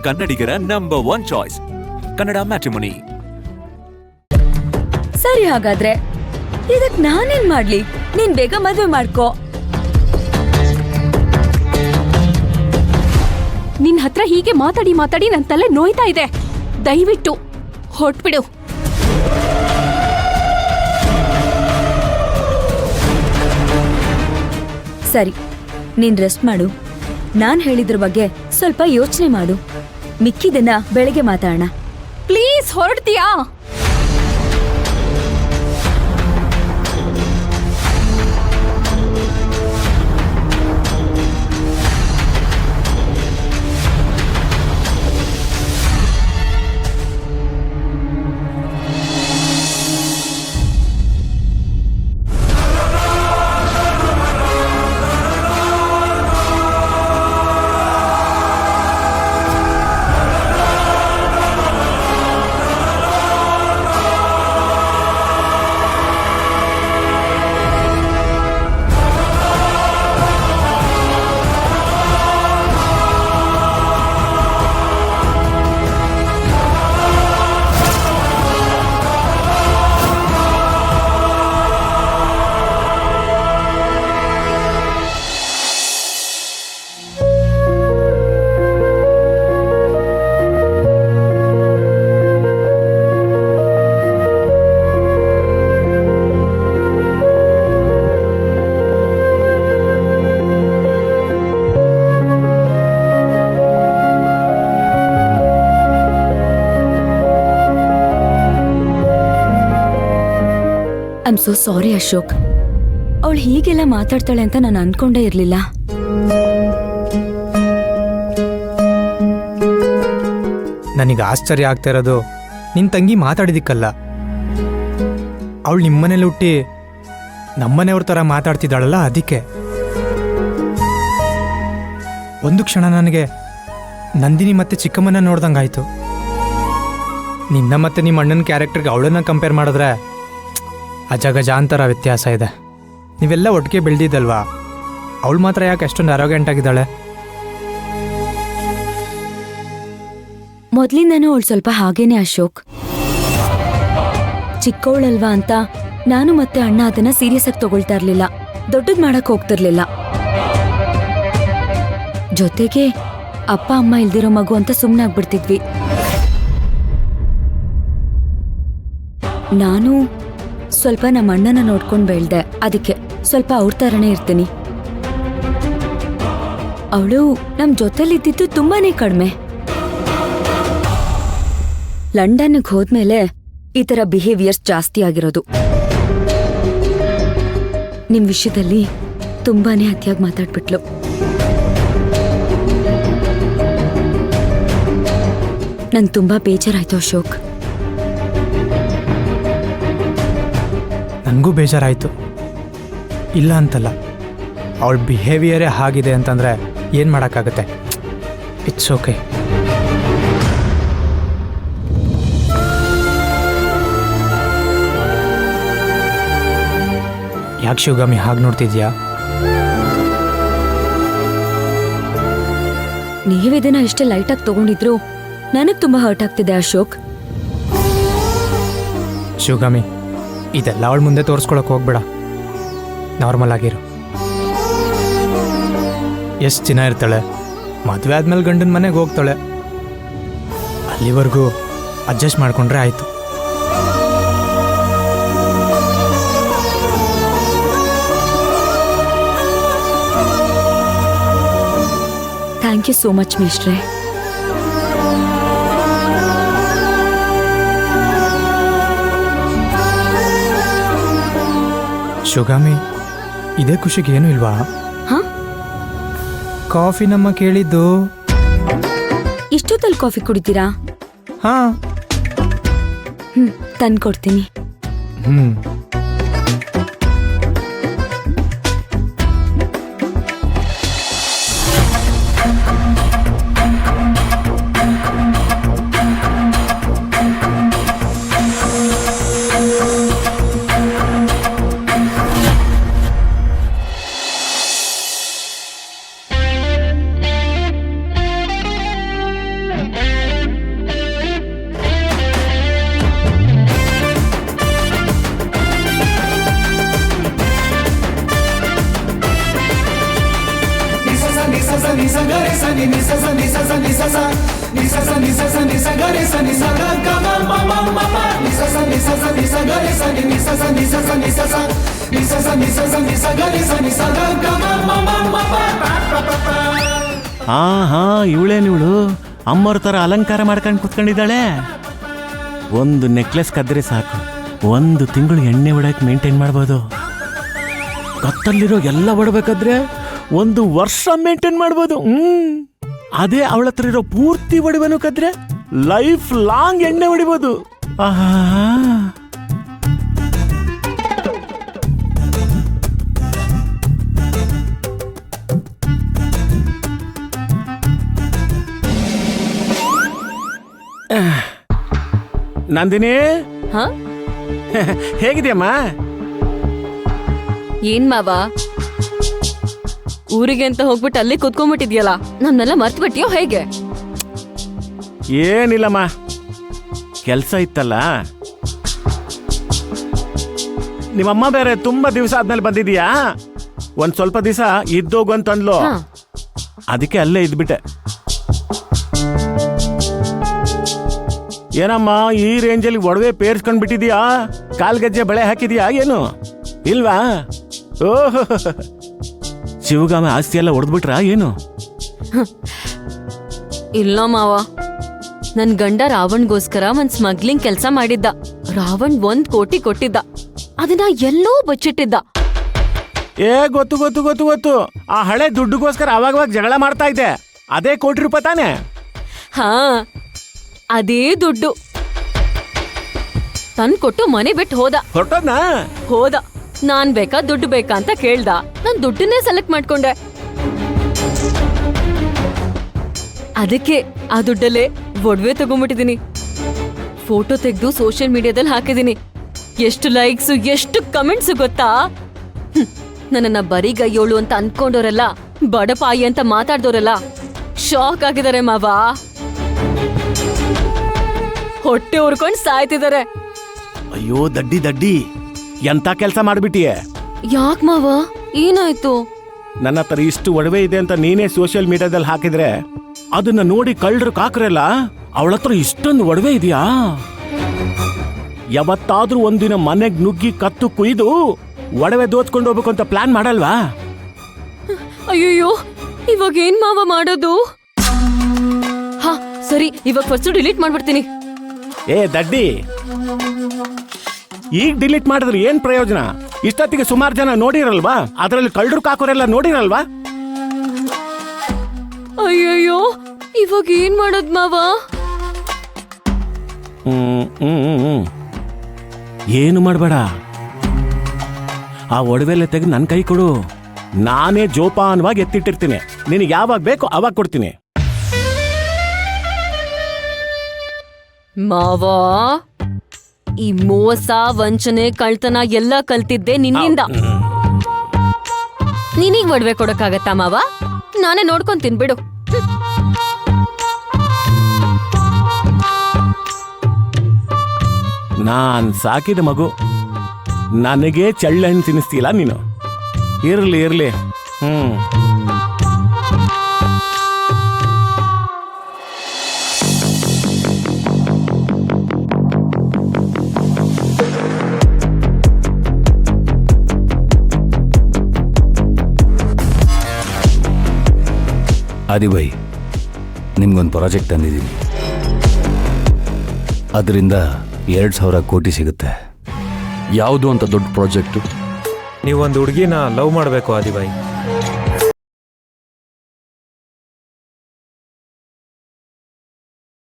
ಕನ್ನಡಿಗರ number 1 choice Kannada matrimony. ಸರಿ, ಹಾಗಾದ್ರೆ ಇದಕ್ ನಾನೇನ್ ಮಾಡ್ಲಿ? ನೀನ್ ಬೇಗ ಮದ್ವೆ ಮಾಡ್ಕೋ. ನಿನ್ ಹತ್ರ ಹೀಗೆ ಮಾತಾಡಿ ಮಾತಾಡಿ ನನ್ ತಲೆ ನೋಯ್ತಾ ಇದೆ. ದಯವಿಟ್ಟು ಹೊಟ್ಬಿಡು. ಸರಿ, ನೀನ್ ರೆಸ್ಟ್ ಮಾಡು. ನಾನ್ ಹೇಳಿದ್ರ ಬಗ್ಗೆ ಸ್ವಲ್ಪ ಯೋಚನೆ ಮಾಡು. ಮಿಕ್ಕಿದನ್ನ ಬೆಳಗ್ಗೆ ಮಾತಾಡೋಣ. ಪ್ಲೀಸ್ ಹೊರಡ್ತೀಯಾ? I'm so sorry Ashok. ಅವಳು ಹೀಗೆಲ್ಲ ಮಾತಾಡ್ತಾಳೆ ಅಂತ ನಾನು ಅನ್ಕೊಂಡೇ ಇರ್ಲಿಲ್ಲ. ನನಗೆ ಆಶ್ಚರ್ಯ ಆಗ್ತಾ ಇರೋದು ನಿನ್ ತಂಗಿ ಮಾತಾಡಿದಿಕ್ಕಲ್ಲ. ಅವಳು ನಿಮ್ಮನೇಲಿ ಹುಟ್ಟಿ ನಮ್ಮನೆಯವ್ರ ಥರ ಮಾತಾಡ್ತಿದ್ದಾಳಲ್ಲ, ಅದಕ್ಕೆ. ಒಂದು ಕ್ಷಣ ನನಗೆ ನಂದಿನಿ ಮತ್ತೆ ಚಿಕ್ಕಮ್ಮನ ನೋಡ್ದಂಗಾಯ್ತು. ನಿನ್ನ ಮತ್ತೆ ನಿಮ್ಮ ಅಣ್ಣನ ಕ್ಯಾರೆಕ್ಟರ್ಗೆ ಅವಳನ್ನ ಕಂಪೇರ್ ಮಾಡಿದ್ರೆ ಅಜಗಜಾಂತರ ವ್ಯತ್ಯಾಸ ಇದೆ. ನೀವೆಲ್ಲ ಒಟ್ಟಿಗೆ ಬೆಳೆದಿದ್ದಲ್ವಾ? ಅವಳು ಮಾತ್ರ ಯಾಕೆ ಅಷ್ಟೊಂದು ಅರೋಗ್ಯಂಟ್ ಆಗಿದ್ದಾಳೆ? ಮೊದ್ಲಿಂದನೂ ಅವಳು ಸ್ವಲ್ಪ ಹಾಗೇನೆ ಅಶೋಕ್. ಚಿಕ್ಕವಳಲ್ವಾ ಅಂತ ನಾನು ಮತ್ತೆ ಅಣ್ಣ ಅದನ್ನ ಸೀರಿಯಸ್ ಆಗಿ ತಗೊಳ್ತಾ ಇರ್ಲಿಲ್ಲ, ದೊಡ್ಡದ್ ಮಾಡಕ್ ಹೋಗ್ತಿರ್ಲಿಲ್ಲ. ಜೊತೆಗೆ ಅಪ್ಪ ಅಮ್ಮ ಇಲ್ದಿರೋ ಮಗು ಅಂತ ಸುಮ್ಮನಾಗ್ಬಿಡ್ತಿದ್ವಿ. ನಾನು ಸ್ವಲ್ಪ ನಮ್ಮ ಅಣ್ಣನ ನೋಡ್ಕೊಂಡು ಬೆಳ್ದೆ, ಅದಕ್ಕೆ ಸ್ವಲ್ಪ ಅವ್ರ ಥರನೇ ಇರ್ತೀನಿ. ಅವಳು ನಮ್ ಜೊತೆಲಿದ್ದಿದ್ದು ತುಂಬಾನೇ ಕಡಿಮೆ. ಲಂಡನ್ಗೆ ಹೋದ್ಮೇಲೆ ಈ ತರ ಬಿಹೇವಿಯರ್ಸ್ ಜಾಸ್ತಿ ಆಗಿರೋದು. ನಿಮ್ ವಿಷಯದಲ್ಲಿ ತುಂಬಾನೇ ಅತಿಯಾಗಿ ಮಾತಾಡ್ಬಿಟ್ಲು. ನಂಗೆ ತುಂಬಾ ಬೇಜಾರಾಯ್ತು ಅಶೋಕ್. ನನಗೂ ಬೇಜಾರಾಯಿತು, ಇಲ್ಲ ಅಂತಲ್ಲ. ಅವಳ ಬಿಹೇವಿಯರೇ ಹಾಗಿದೆ ಅಂತಂದರೆ ಏನು ಮಾಡೋಕ್ಕಾಗತ್ತೆ? It's okay. ಯಾಕೆ ಶಿವಗಾಮಿ ಹಾಗೆ ನೋಡ್ತಿದ್ಯಾ? ನೀವಿದನ್ನ ಇಷ್ಟೇ ಲೈಟಾಗಿ ತಗೊಂಡಿದ್ರು ನನಗೆ ತುಂಬಾ ಹರ್ಟ್ ಆಗ್ತಿದೆ ಅಶೋಕ್. ಶಿವಗಾಮಿ, ಇದೆಲ್ಲ ಅವಳ ಮುಂದೆ ತೋರಿಸ್ಕೊಳಕ್ಕೆ ಹೋಗ್ಬೇಡ. ನಾರ್ಮಲ್ ಆಗಿರು. ಎಷ್ಟು ದಿನ ಇರ್ತಾಳೆ? ಮದುವೆ ಆದ್ಮೇಲೆ ಗಂಡನ ಮನೆಗೆ ಹೋಗ್ತಾಳೆ. ಅಲ್ಲಿವರೆಗೂ ಅಡ್ಜಸ್ಟ್ ಮಾಡ್ಕೊಂಡ್ರೆ ಆಯಿತು. ಥ್ಯಾಂಕ್ ಯು ಸೋ ಮಚ್ ಮೇಷ್ಟ್ರೆ. ಶಿವಗಾಮಿ, ಇದೇ ಖುಷಿಗೆ ಏನೂ ಇಲ್ವಾ? ಹಾ, ಕಾಫಿ ನಮ್ಮ ಕೇಳಿದ್ದು. ಇಷ್ಟೊತ್ತಲ್ಲಿ ಕಾಫಿ ಕುಡಿತೀರಾ? ಹಾ, ತಂದ್ಕೊಡ್ತೀನಿ. ಹಾ ಹಾ ಇವಳೇನಿವಳು ಅಮ್ಮವ್ರ ಥರ ಅಲಂಕಾರ ಮಾಡ್ಕೊಂಡು ಕುತ್ಕೊಂಡಿದ್ದಾಳೆ. ಒಂದು ನೆಕ್ಲೆಸ್ ಕದ್ರೆ ಸಾಕು, 1 ತಿಂಗಳು ಎಣ್ಣೆ ಹೊಡಕ್ಕೆ ಮೇಂಟೈನ್ ಮಾಡ್ಬೋದು. ಕತ್ತಲ್ಲಿರೋ ಎಲ್ಲ ಹೊಡಬೇಕಾದ್ರೆ 1 ವರ್ಷ ಮೇಂಟೈನ್ ಮಾಡ್ಬೋದು. ಅದೇ ಅವಳ ಹತ್ರ ಇರೋ ಪೂರ್ತಿ ಒಡವೆನೂ ಕದ್ರೆ ಲೈಫ್ ಲಾಂಗ್ ಎಣ್ಣೆ ಹೊಡಿಬೋದು. ಆಹಾ, ನಂದಿನಿ ಹ ಹೇಗಿದೆಯಮ್ಮ? ಏನ್ ಮಾವ, ಊರಿಗೆ ಅಂತ ಹೋಗ್ಬಿಟ್ಟು ಅಲ್ಲಿ ಕುತ್ಕೊಂಡ್ಬಿಟ್ಟಿದ್ಯಲ್ಲ, ನನ್ನೆಲ್ಲ ಮರ್ತು ಬಿಟ್ಟಿಯೋ ಹೇಗೆ? ಏನಿಲ್ಲಮ್ಮ, ಕೆಲಸ ಇತ್ತಲ್ಲ. ನಿಮ್ಮಮ್ಮ ಬೇರೆ ತುಂಬಾ ದಿವಸ ಆದ್ಮೇಲೆ ಬಂದಿದೀಯಾ, ಒಂದ್ ಸ್ವಲ್ಪ ದಿವಸ ಇದ್ದೋಗು ಅಂತಂದ್ಲು. ಹಾ. ಅದಕ್ಕೆ ಅಲ್ಲೇ ಇದ್ಬಿಟ್ಟೆ. ಏನಮ್ಮ ಈ ರೇಂಜಲ್ಲಿ ಒಡವೆ ಪೇರ್ಸ್ಕೊಂಡ್ ಬಿಟ್ಟಿದ್ಯಾ? ಕಾಲ್ಗಜ್ಜೆ ಬಳೆ ಹಾಕಿದ್ಯಾ ಏನು? ಇಲ್ವಾ? ಓಹೋ, ಶಿವಗಾಮ ಆಸ್ತಿ ಎಲ್ಲ ಹೊಡೆದ್ಬಿಟ್ರ ಏನು? ಇಲ್ಲ ಮಾವ, ನನ್ ಗಂಡ ರಾವಣ್ಗೋಸ್ಕರ ಒಂದ್ ಸ್ಮಗ್ಲಿಂಗ್ ಕೆಲ್ಸ ಮಾಡಿದ್ದ. ರಾವಣ್ 1 ಕೋಟಿ ಕೊಟ್ಟಿದ್ದ, ಅದನ್ನ ಎಲ್ಲೋ ಬಚ್ಚಿಟ್ಟಿದ್ದ. ಏ ಗೊತ್ತು ಗೊತ್ತು ಗೊತ್ತು ಗೊತ್ತು, ಆ ಹಳೆ ದುಡ್ಡುಗೋಸ್ಕರ ಅವಾಗವಾಗ ಜಗಳ ಮಾಡ್ತಾ ಇದ್ದೆ. ಅದೇ ₹1 ಕೋಟಿ ತಾನೆ? ಹಾ, ಅದೇ ದುಡ್ಡು ತಂದ್ಕೊಟ್ಟು ಮನೆ ಬಿಟ್ಟು ಹೊರಟೋದ್ನಾ? ಹೋದ. ನಾನ್ ಬೇಕಾ ದುಡ್ಡು ಬೇಕಾ ಅಂತ ಕೇಳ್ದ, ನಾನ್ ದುಡ್ಡನ್ನೇ ಸೆಲೆಕ್ಟ್ ಮಾಡ್ಕೊಂಡೆ. ಅದಕ್ಕೆ ಆ ದುಡ್ಡಲ್ಲೇ ಒಡವೆ ತಗೊಂಡ್ಬಿಟ್ಟಿದೀನಿ. ಫೋಟೋ ತೆಗೆದು ಸೋಷಿಯಲ್ ಮೀಡಿಯಾದಲ್ಲಿ ಹಾಕಿದೀನಿ. ಎಷ್ಟು ಲೈಕ್ಸು, ಎಷ್ಟು ಕಮೆಂಟ್ಸು ಗೊತ್ತಾ? ನನ್ನನ್ನ ಬರಿಗೈಯೋಳು ಅಂತ ಅನ್ಕೊಂಡೋರೆಲ್ಲ, ಬಡಪಾಯಿ ಅಂತ ಮಾತಾಡ್ದೋರೆಲ್ಲ ಶಾಕ್ ಆಗಿದ್ದಾರೆ ಮಾವ. ಹೊಟ್ಟೆ ಉರ್ಕೊಂಡ್ ಸಾಯ್ತಿದ್ದಾರೆ. ಅಯ್ಯೋ ದಡ್ಡಿ ದಡ್ಡಿ, ಎಂತ ಕೆಲಸ ಮಾಡ್ಬಿಟ್ಟಿಯೇ? ಯಾಕ್ ಮಾವ, ಏನಾಯ್ತು? ನನ್ನ ಹತ್ರ ಇಷ್ಟು ಒಡವೆ ಇದೆ ಅಂತ ನೀನೇ ಸೋಷಿಯಲ್ ಮೀಡಿಯಾದಲ್ಲಿ ಹಾಕಿದ್ರೆ ಅದನ್ನ ನೋಡಿ ಕಳ್ಳರು ಕಾಕ್ರಲ್ಲ, ಅವಳ ಹತ್ರ ಇಷ್ಟೊಂದು ಒಡವೆ ಇದೆಯಾ? ಯಾವತ್ತಾದ್ರೂ ಒಂದಿನ ಮನೆಗ್ ನುಗ್ಗಿ ಕತ್ತು ಕುಯ್ದು ಒಡವೆ ದೋಚ್ಕೊಂಡು ಹೋಗ್ಬೇಕು ಅಂತ ಪ್ಲಾನ್ ಮಾಡಲ್ವಾ? ಅಯ್ಯೋ, ಇವಾಗ ಏನ್ ಮಾವ ಮಾಡೋದು? ಹಾ ಸರಿ, ಇವಾಗ ಫಸ್ಟ್ ಡಿಲೀಟ್ ಮಾಡ್ಬಿಡ್ತೀನಿ. ಏ ದಡ್ಡಿ, ಈಗ ಡಿಲೀಟ್ ಮಾಡಿದ್ರೆ ಏನ್ ಪ್ರಯೋಜನ? ಇಷ್ಟೊತ್ತಿಗೆ ಸುಮಾರು ಜನ ನೋಡಿರಲ್ವಾ? ಅದರಲ್ಲಿ ಕಳ್ಳರು ಕಾಕೋರೆಲ್ಲ ನೋಡಿರಲ್ವಾ? ಅಯ್ಯಯ್ಯೋ, ಇವಾಗ ಏನ್ ಮಾಡೋದ್ ಮಾವ? ಏನು ಮಾಡಬೇಡ, ಆ ಒಡವೆಲ್ಲ ತೆಗೆದು ನನ್ನ ಕೈ ಕೊಡು. ನಾನೇ ಜೋಪಾನವಾಗಿ ಎತ್ತಿಟ್ಟಿರ್ತೀನಿ. ನಿನಗೆ ಯಾವಾಗ ಬೇಕೋ ಅವಾಗ ಕೊಡ್ತೀನಿ. ಮಾವ, ಈ ಮೋಸ, ವಂಚನೆ, ಕಳ್ತನ ಎಲ್ಲ ಕಲ್ತಿದ್ದೆ ನಿನ್ನಿಂದ. ನಿನಗ್ ಒಡವೆ ಕೊಡಕ್ಕಾಗತ್ತಾ ಮಾವ? ನಾನೇ ನೋಡ್ಕೊಂಡ್ ತಿನ್ಬಿಡು. ನಾನ್ ಸಾಕಿದ ಮಗು, ನನಗೆ ಚಳ್ಳಹಣ್ಣು ತಿನ್ನಿಸ್ತೀಲ್ಲ ನೀನು. ಇರ್ಲಿ ಇರ್ಲಿ. ಆದಿಬಾಯಿ, ನಿಮ್ಗೊಂದು ಪ್ರಾಜೆಕ್ಟ್ ತಂದಿದ್ದೀನಿ. ಅದರಿಂದ 2,000 ಕೋಟಿ ಸಿಗುತ್ತೆ. ಯಾವುದು ಅಂತ ದೊಡ್ಡ ಪ್ರಾಜೆಕ್ಟು? ನೀವೊಂದು ಹುಡುಗಿನ ಲವ್ ಮಾಡಬೇಕು ಆದಿಬಾಯಿ.